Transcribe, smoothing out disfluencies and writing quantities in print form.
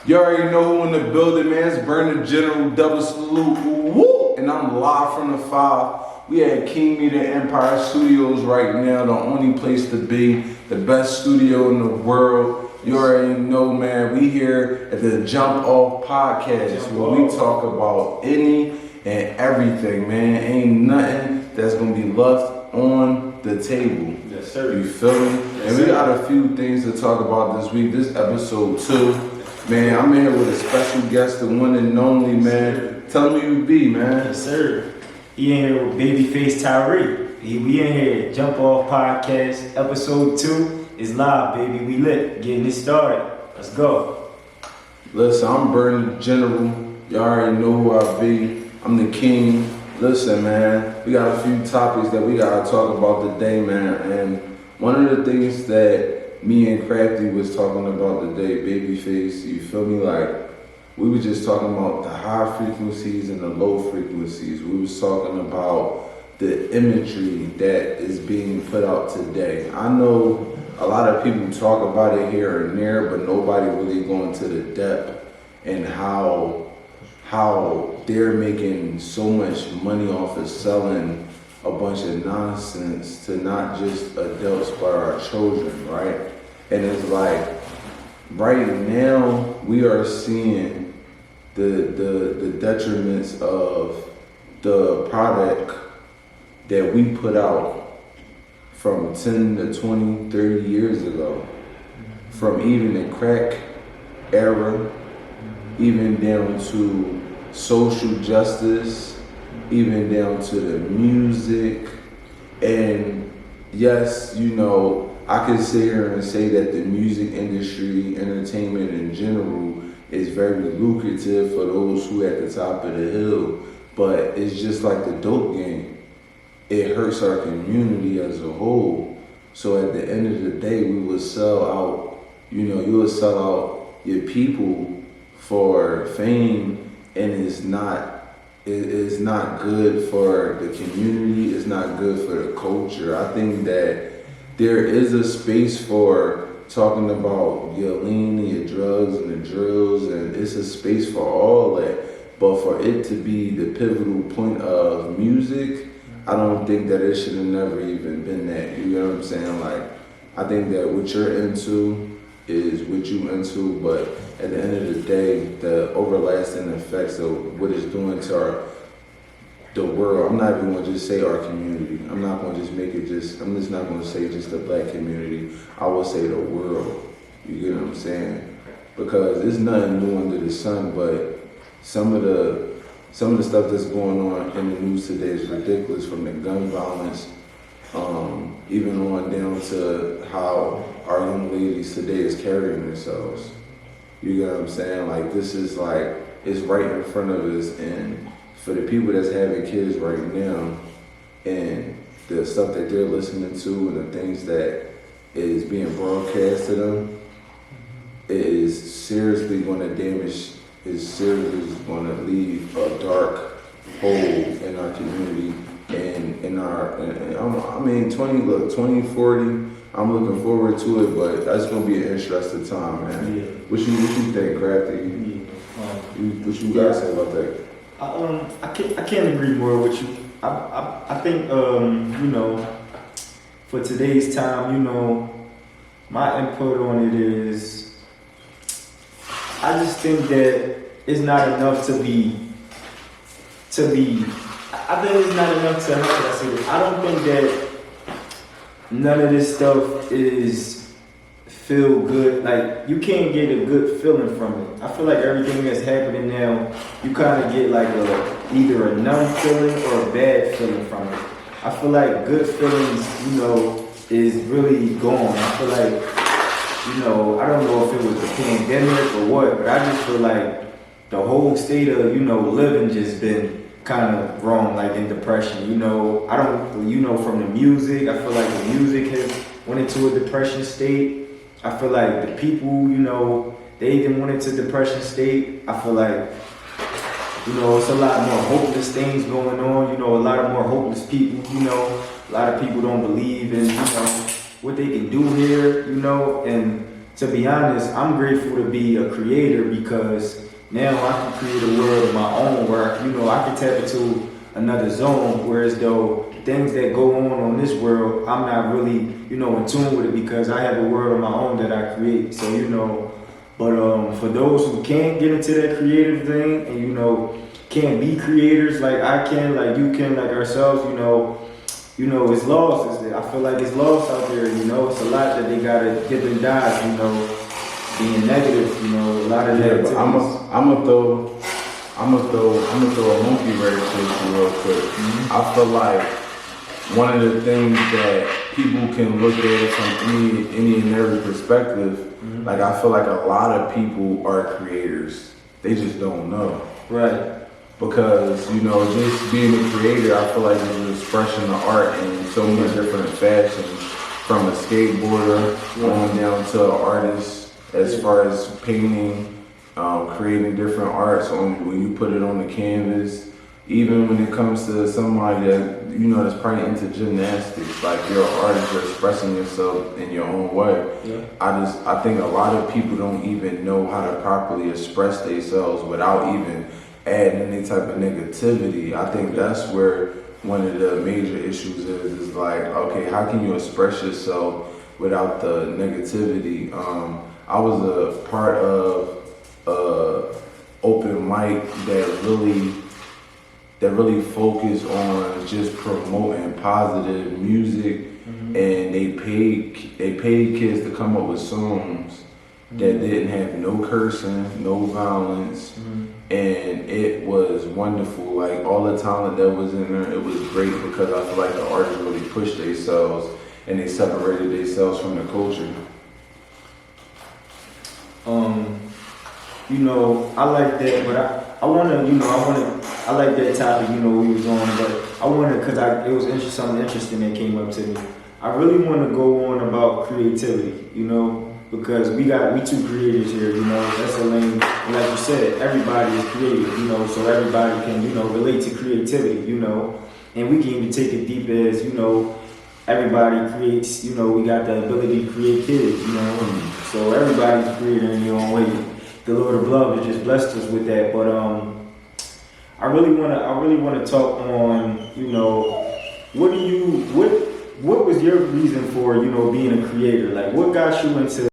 You already know who in the building, man. It's Burner General, double salute, woo! And I'm live from the 5. We at King Media Empire Studios right now, the only place to be, the best studio in the world. You already know, man. We here at the Jump Off Podcast, where we talk about any and everything, man. Ain't nothing that's gonna be left on the table. Yes, sir. You feel me? Yes, and we sir. got a few things to talk about this week. This episode 2. Man, I'm in here with a special guest, the one and only, man. Tell me who you be, man. Yes, sir. He in here with Babyface Tyree. We in here, Jump Off Podcast, episode 2 is live, baby. We lit, getting it started. Let's go. Listen, I'm Burner General. You already know who I be. I'm the king. Listen, man, we got a few topics that we gotta talk about today, man. And one of the things that me and Crafty was talking about today, Babyface, you feel me? Like, we were just talking about the high frequencies and the low frequencies. We was talking about the imagery that is being put out today. I know a lot of people talk about it here and there, but nobody really going to the depth and how they're making so much money off of selling a bunch of nonsense to not just adults but our children, right? And it's like, right now we are seeing the detriments of the product that we put out from 10 to 20, 30 years ago. From even the crack era, even down to social justice, even down to the music. And yes, you know, I could sit here and say that the music industry, entertainment in general, is very lucrative for those who at the top of the hill, but it's just like the dope game. It hurts our community as a whole. So at the end of the day, we will sell out, you know, you will sell out your people for fame, and it's not good for the community, it's not good for the culture. I think that there is a space for talking about your lean and your drugs and the drills, and it's a space for all that. But for it to be the pivotal point of music, I don't think that it should have never even been that. You know what I'm saying? Like, I think that what you're into is what you into, but at the end of the day, the overlasting effects of what it's doing to the world, I'm not even going to just say our community. I'm not going to just make it I'm just not going to say just the black community. I will say the world. You get what I'm saying? Because there's nothing new under the sun, but some of the stuff that's going on in the news today is ridiculous, from the gun violence, even on down to how our young ladies today is carrying themselves. You get what I'm saying? Like, this is like, it's right in front of us, and for the people that's having kids right now and the stuff that they're listening to and the things that is being broadcast to them, it is seriously going to damage, is seriously going to leave a dark hole in our community and in our, I mean, 2040, I'm looking forward to it, but that's going to be an interesting time, man. Yeah. What you think, Crafty? What you guys say about that? I can't agree more with you. I think you know, for today's time, you know, my input on it is, I just think that it's not enough to be. I think it's not enough to. How can I say this? I don't think that none of this stuff is feel good. Like, you can't get a good feeling from it. I feel like everything that's happening now, you kind of get like either a numb feeling or a bad feeling from it. I feel like good feelings, you know, is really gone. I feel like, you know, I don't know if it was the pandemic or what, but I just feel like the whole state of, you know, living just been kind of wrong, like in depression. You know, from the music, I feel like the music has went into a depression state. I feel like the people, you know, they even went into depression state. I feel like, you know, it's a lot more hopeless things going on. You know, a lot of more hopeless people. You know, a lot of people don't believe in, you know, what they can do here. You know, and to be honest, I'm grateful to be a creator because now I can create a world of my own where, I can tap into another zone, whereas though things that go on this world, I'm not really, in tune with it because I have a world of my own that I create. So, but for those who can't get into that creative thing and, can't be creators like I can, like you can, like ourselves, it's lost. I feel like it's lost out there, it's a lot that they gotta dip and dive, being negative, a lot of Yeah, negativity. but I'm gonna throw a monkey wrench at you real quick. Mm-hmm. I feel like one of the things that people can look at from any and every perspective, Mm-hmm. like I feel like a lot of people are creators. They just don't know. Right. Because, just being a creator, I feel like it's an expression of art in so many different fashions, from a skateboarder on down to an artist, as far as painting, creating different arts when you put it on the canvas. Even when it comes to somebody that, that's probably into gymnastics, like you're an artist, you're expressing yourself in your own way. Yeah. I think a lot of people don't even know how to properly express themselves without even adding any type of negativity. I think that's where one of the major issues is like, okay, how can you express yourself without the negativity? I was a part of open mic that really focused on just promoting positive music, and they paid kids to come up with songs that didn't have no cursing, no violence, and it was wonderful. Like all the talent that was in there, it was great because I feel like the artists really pushed themselves and they separated themselves from the culture. I like that, but I like that topic, we was on, but because it was something interesting that came up to me. I really want to go on about creativity, because we two creators here, that's a lane, and like you said, everybody is creative, so everybody can, relate to creativity, and we can even take it deep as, everybody creates, we got the ability to create kids, so everybody's a creator in their own way. The Lord of Love has just blessed us with that, but I really wanna talk on, what was your reason for, being a creator? Like, what got you into